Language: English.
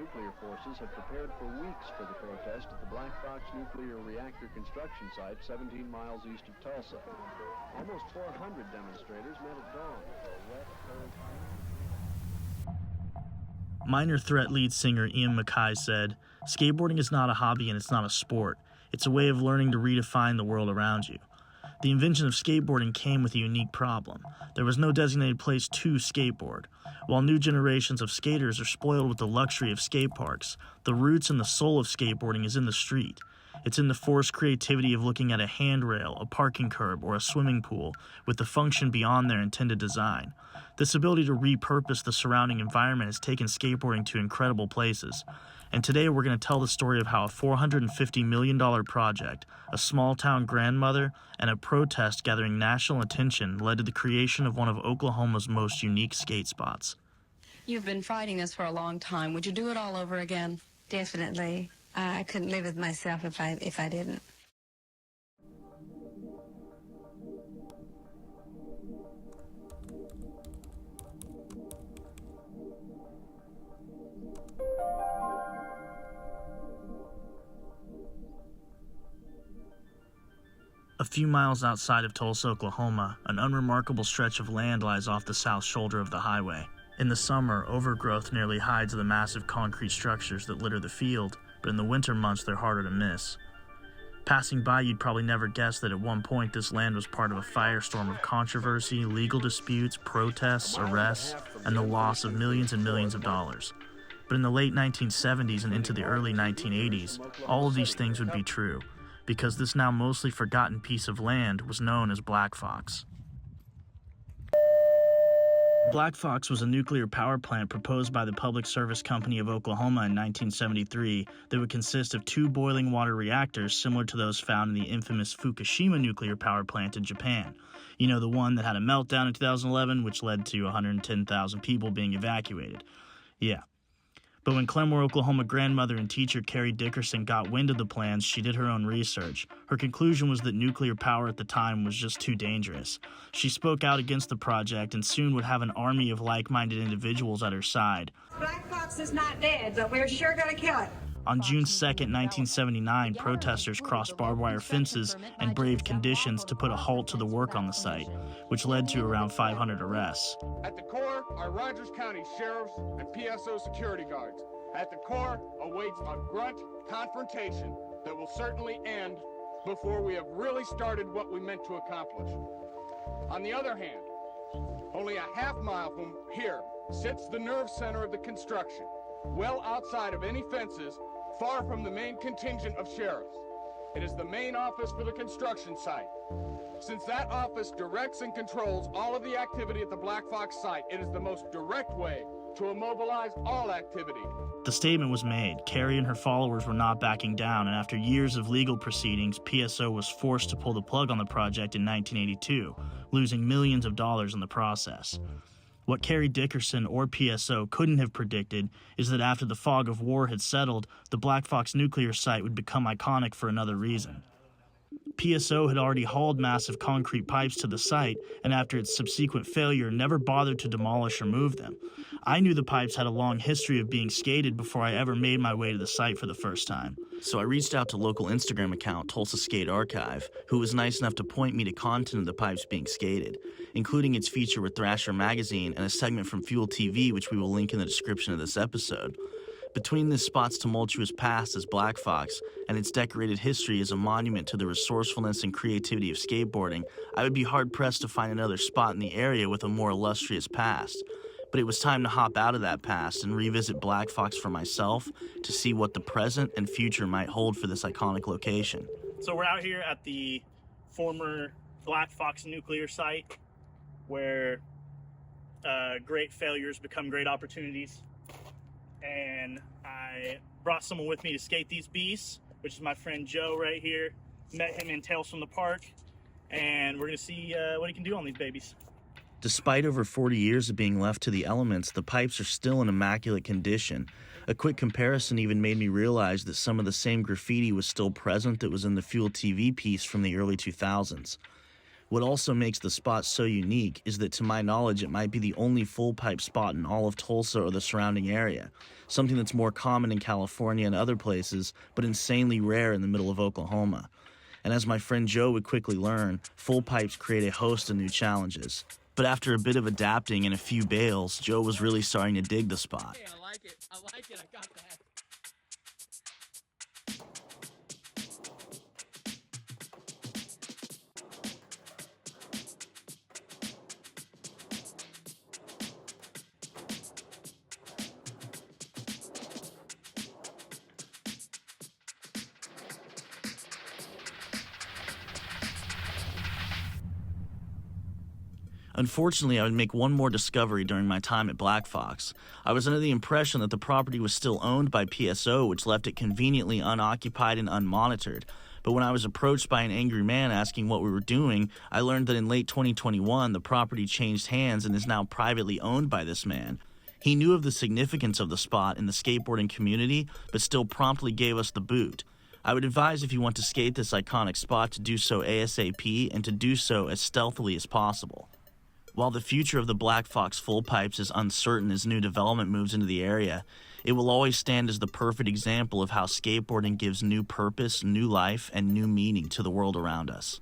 nuclear forces had prepared for weeks for the protest at the Black Fox nuclear reactor construction site 17 miles east of Tulsa. Almost 400 demonstrators met at dawn for a wet, cold Minor Threat lead singer Ian MacKaye said, "Skateboarding is not a hobby and it's not a sport. It's a way of learning to redefine the world around you." The invention of skateboarding came with a unique problem. There was no designated place to skateboard. While new generations of skaters are spoiled with the luxury of skate parks, the roots and the soul of skateboarding is in the street. It's in the forced creativity of looking at a handrail, a parking curb, or a swimming pool with the function beyond their intended design. This ability to repurpose the surrounding environment has taken skateboarding to incredible places. And today we're going to tell the story of how a $450 million project, a small-town grandmother, and a protest gathering national attention led to the creation of one of Oklahoma's most unique skate spots. You've been fighting this for a long time. Would you do it all over again? Definitely. I couldn't live with myself if I didn't. A few miles outside of Tulsa, Oklahoma, an unremarkable stretch of land lies off the south shoulder of the highway. In the summer, overgrowth nearly hides the massive concrete structures that litter the field, but in the winter months they're harder to miss. Passing by, you'd probably never guess that at one point this land was part of a firestorm of controversy, legal disputes, protests, arrests, and the loss of millions and millions of dollars. But in the late 1970s and into the early 1980s, all of these things would be true, because this now mostly forgotten piece of land was known as Black Fox. Black Fox was a nuclear power plant proposed by the Public Service Company of Oklahoma in 1973 that would consist of two boiling water reactors similar to those found in the infamous Fukushima nuclear power plant in Japan. You know, the one that had a meltdown in 2011, which led to 110,000 people being evacuated. Yeah. But when Claremore, Oklahoma grandmother and teacher Carrie Dickerson got wind of the plans, she did her own research. Her conclusion was that nuclear power at the time was just too dangerous. She spoke out against the project and soon would have an army of like-minded individuals at her side. Black Fox is not dead, but we're sure going to kill it. On June 2, 1979, protesters crossed barbed wire fences and braved conditions to put a halt to the work on the site, which led to around 500 arrests. At the core are Rogers County sheriffs and PSO security guards. At the core awaits a grunt confrontation that will certainly end before we have really started what we meant to accomplish. On the other hand, only a half mile from here sits the nerve center of the construction, well outside of any fences, far from the main contingent of sheriffs. It is the main office for the construction site. Since that office directs and controls all of the activity at the Black Fox site, it is the most direct way to immobilize all activity. The statement was made. Carrie and her followers were not backing down, and after years of legal proceedings, PSO was forced to pull the plug on the project in 1982, losing millions of dollars in the process. What Carrie Dickerson or PSO couldn't have predicted is that after the fog of war had settled, the Black Fox nuclear site would become iconic for another reason. PSO had already hauled massive concrete pipes to the site, and after its subsequent failure, never bothered to demolish or move them. I knew the pipes had a long history of being skated before I ever made my way to the site for the first time. So I reached out to local Instagram account Tulsa Skate Archive, who was nice enough to point me to content of the pipes being skated, including its feature with Thrasher magazine and a segment from Fuel TV, which we will link in the description of this episode. Between this spot's tumultuous past as Black Fox and its decorated history as a monument to the resourcefulness and creativity of skateboarding, I would be hard-pressed to find another spot in the area with a more illustrious past. But it was time to hop out of that past and revisit Black Fox for myself to see what the present and future might hold for this iconic location. So we're out here at the former Black Fox nuclear site where great failures become great opportunities. And I brought someone with me to skate these beasts, which is my friend Joe right here. Met him in Tales from the Park, and we're going to see what he can do on these babies. Despite over 40 years of being left to the elements, the pipes are still in immaculate condition. A quick comparison even made me realize that some of the same graffiti was still present that was in the Fuel TV piece from the early 2000s. What also makes the spot so unique is that, to my knowledge, it might be the only full pipe spot in all of Tulsa or the surrounding area, something that's more common in California and other places, but insanely rare in the middle of Oklahoma. And as my friend Joe would quickly learn, full pipes create a host of new challenges. But after a bit of adapting and a few bails, Joe was really starting to dig the spot. Hey, I like it, I got that. Unfortunately, I would make one more discovery during my time at Black Fox. I was under the impression that the property was still owned by PSO, which left it conveniently unoccupied and unmonitored. But when I was approached by an angry man asking what we were doing, I learned that in late 2021, the property changed hands and is now privately owned by this man. He knew of the significance of the spot in the skateboarding community, but still promptly gave us the boot. I would advise, if you want to skate this iconic spot, to do so ASAP and to do so as stealthily as possible. While the future of the Black Fox full pipes is uncertain as new development moves into the area, it will always stand as the perfect example of how skateboarding gives new purpose, new life, and new meaning to the world around us.